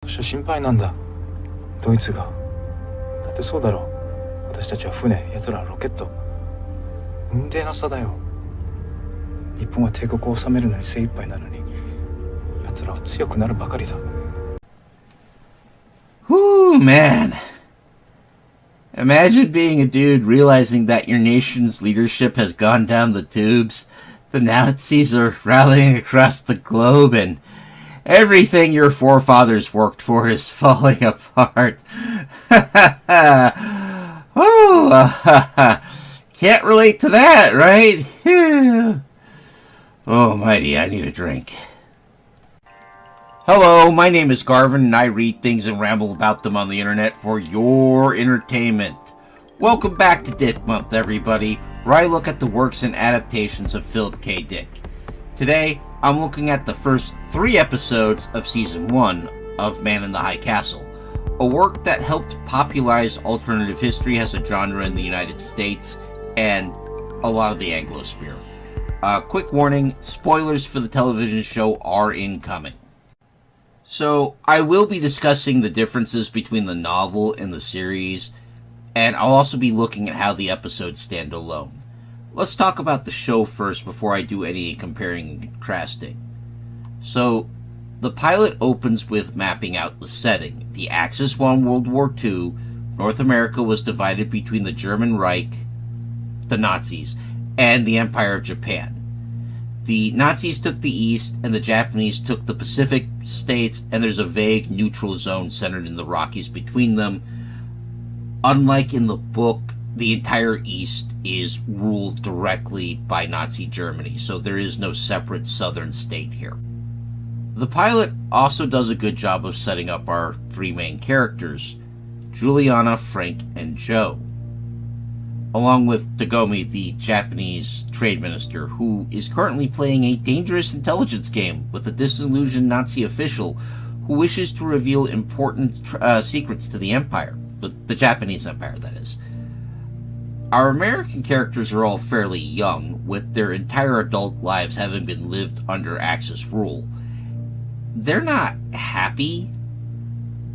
私は心配なんだ、ドイツが。だってそうだろう。私たちは船、奴らはロケット。雲泥の差だよ。日本は帝国を治めるのに精一杯なのに、奴らは強くなるばかりだ。Whew, man. Imagine being a dude realizing that your nation's leadership has gone down the tubes, the Nazis are rallying across the globe, and everything your forefathers worked for is falling apart. Can't relate to that, right? Oh, mighty, I need a drink. Hello, my name is Garvin, and I read things and ramble about them on the internet for your entertainment. Welcome back to Dick Month, everybody, where I look at the works and adaptations of Philip K. Dick. Today, I'm looking at the first 3 episodes of Season 1 of Man in the High Castle, a work that helped popularize alternative history as a genre in the United States and a lot of the Anglosphere. Quick warning, spoilers for the television show are incoming. So, I will be discussing the differences between the novel and the series, and I'll also be looking at how the episodes stand alone. Let's talk about the show first before I do any comparing and contrasting. So, the pilot opens with mapping out the setting. The Axis won World War II, North America was divided between the German Reich, the Nazis, and the Empire of Japan. The Nazis took the East, and the Japanese took the Pacific states, and there's a vague neutral zone centered in the Rockies between them. Unlike in the book, the entire East is ruled directly by Nazi Germany, so there is no separate southern state here. The pilot also does a good job of setting up our 3 main characters, Juliana, Frank, and Joe, along with Tagomi, the Japanese trade minister, who is currently playing a dangerous intelligence game with a disillusioned Nazi official who wishes to reveal important secrets to the Empire, the Japanese Empire, that is. Our American characters are all fairly young, with their entire adult lives having been lived under Axis rule. They're not happy,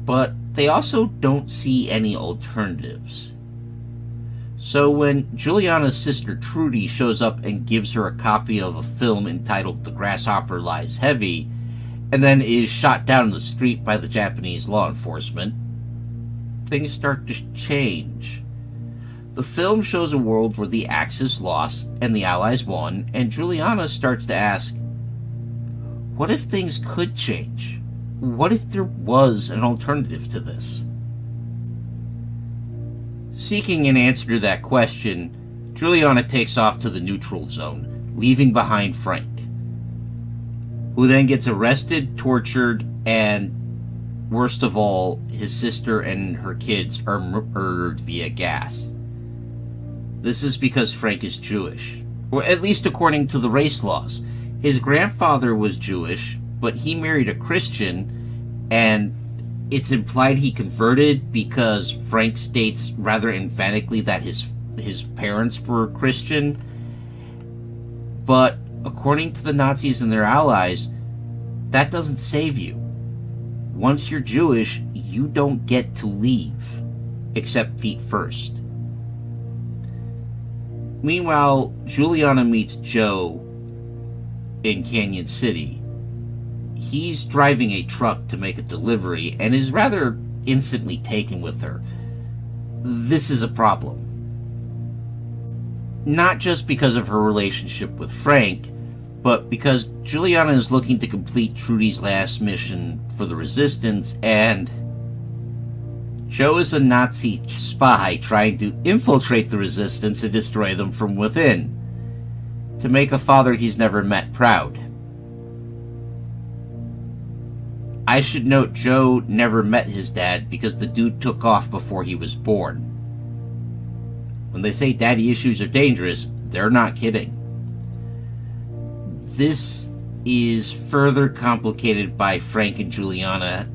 but they also don't see any alternatives. So when Juliana's sister Trudy shows up and gives her a copy of a film entitled The Grasshopper Lies Heavy, and then is shot down in the street by the Japanese law enforcement, things start to change. The film shows a world where the Axis lost and the Allies won, and Juliana starts to ask, what if things could change? What if there was an alternative to this? Seeking an answer to that question, Juliana takes off to the neutral zone, leaving behind Frank, who then gets arrested, tortured, and, worst of all, his sister and her kids are murdered via gas. This is because Frank is Jewish, or at least according to the race laws. His grandfather was Jewish, but he married a Christian, and it's implied he converted because Frank states rather emphatically that his parents were Christian. But according to the Nazis and their allies, that doesn't save you. Once you're Jewish, you don't get to leave, except feet first. Meanwhile, Juliana meets Joe in Canyon City. He's driving a truck to make a delivery and is rather instantly taken with her. This is a problem. Not just because of her relationship with Frank, but because Juliana is looking to complete Trudy's last mission for the Resistance, and Joe is a Nazi spy trying to infiltrate the Resistance and destroy them from within, to make a father he's never met proud. I should note Joe never met his dad because the dude took off before he was born. When they say daddy issues are dangerous, they're not kidding. This is further complicated by Frank and Juliana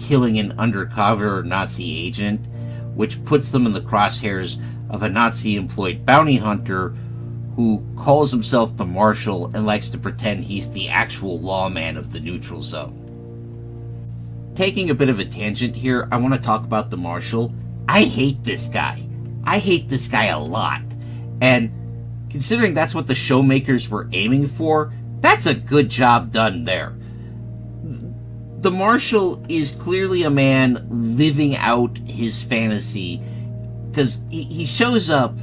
killing an undercover Nazi agent, which puts them in the crosshairs of a Nazi-employed bounty hunter who calls himself the Marshal and likes to pretend he's the actual lawman of the neutral zone. taking a bit of a tangent here, I want to talk about the Marshal. I hate this guy. I hate this guy a lot. And considering that's what the showmakers were aiming for, that's a good job done there. The Marshal is clearly a man living out his fantasy, because he shows up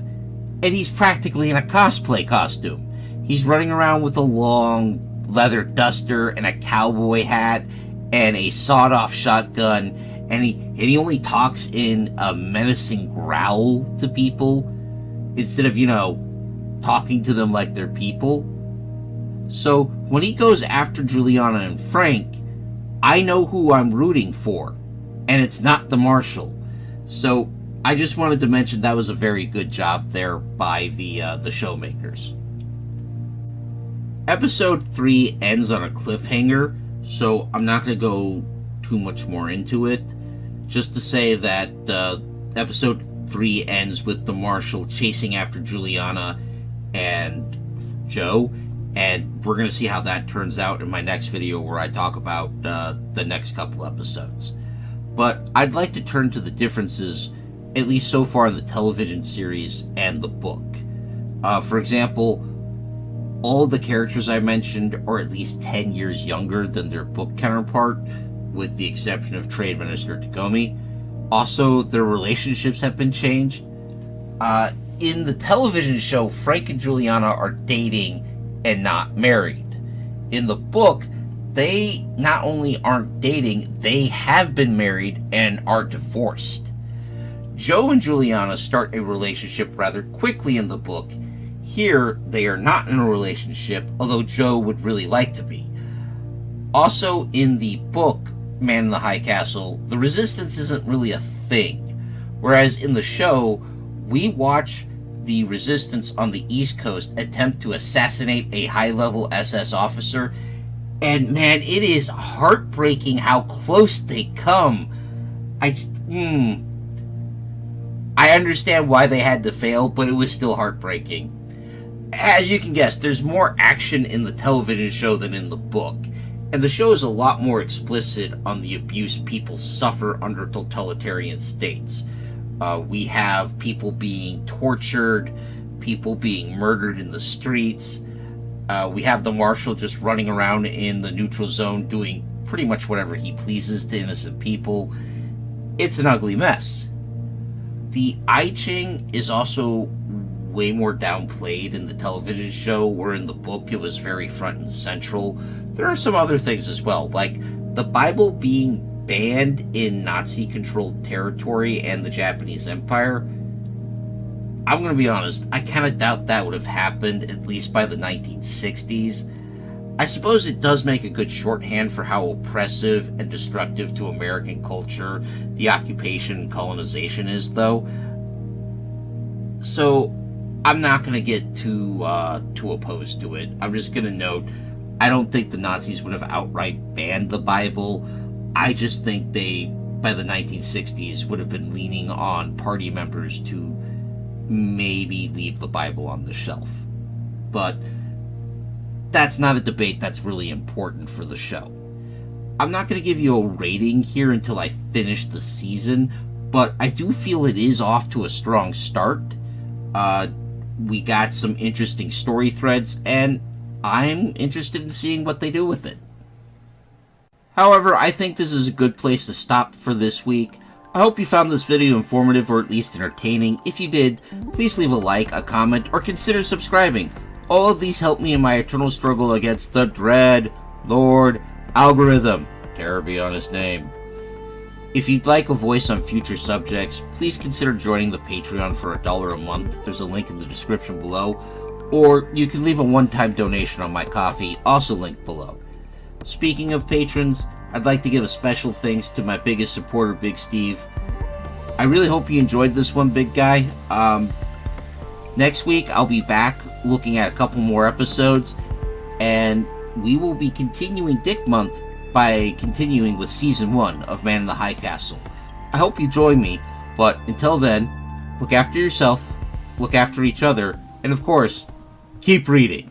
and he's practically in a cosplay costume. He's running around with a long leather duster and a cowboy hat and a sawed-off shotgun, and he only talks in a menacing growl to people instead of, talking to them like they're people. So when he goes after Juliana and Frank, I know who I'm rooting for, and it's not the Marshal. So I just wanted to mention that was a very good job there by the showmakers. Episode 3 ends on a cliffhanger, so I'm not going to go too much more into it. Just to say that episode 3 ends with the Marshal chasing after Juliana and Joe, and we're going to see how that turns out in my next video where I talk about the next couple episodes. But I'd like to turn to the differences, at least so far in the television series and the book. For example, all of the characters I mentioned are at least 10 years younger than their book counterpart, with the exception of Trade Minister Tagomi. Also, their relationships have been changed. In the television show, Frank and Juliana are dating and not married. In the book, they not only aren't dating, they have been married and are divorced. Joe and Juliana start a relationship rather quickly in the book. Here, they are not in a relationship, although Joe would really like to be. Also, in the book, Man in the High Castle, the Resistance isn't really a thing. Whereas in the show, we watch the Resistance on the East Coast attempt to assassinate a high-level SS officer, and man, it is heartbreaking how close they come. I understand why they had to fail, but it was still heartbreaking. As you can guess, there's more action in the television show than in the book, and the show is a lot more explicit on the abuse people suffer under totalitarian states. We have people being tortured, people being murdered in the streets. We have the Marshal just running around in the neutral zone doing pretty much whatever he pleases to innocent people. It's an ugly mess. The I Ching is also way more downplayed in the television show, where in the book it was very front and central. There are some other things as well, like the Bible being banned in Nazi-controlled territory and the Japanese Empire. I'm going to be honest, I kind of doubt that would have happened, at least by the 1960s. I suppose it does make a good shorthand for how oppressive and destructive to American culture the occupation and colonization is, though. So I'm not going to get too opposed to it. I'm just going to note, I don't think the Nazis would have outright banned the Bible. I just think they, by the 1960s, would have been leaning on party members to maybe leave the Bible on the shelf. But that's not a debate that's really important for the show. I'm not going to give you a rating here until I finish the season, but I do feel it is off to a strong start. We got some interesting story threads, and I'm interested in seeing what they do with it. However, I think this is a good place to stop for this week. I hope you found this video informative or at least entertaining. If you did, please leave a like, a comment, or consider subscribing. All of these help me in my eternal struggle against the Dread Lord algorithm. Terror be on his name. If you'd like a voice on future subjects, please consider joining the Patreon for $1 a month. There's a link in the description below. Or you can leave a one-time donation on my Ko-fi, also linked below. Speaking of patrons, I'd like to give a special thanks to my biggest supporter, Big Steve. I really hope you enjoyed this one, big guy. Next week, I'll be back looking at a couple more episodes, and we will be continuing Dick Month by continuing with Season 1 of Man in the High Castle. I hope you join me, but until then, look after yourself, look after each other, and of course, keep reading.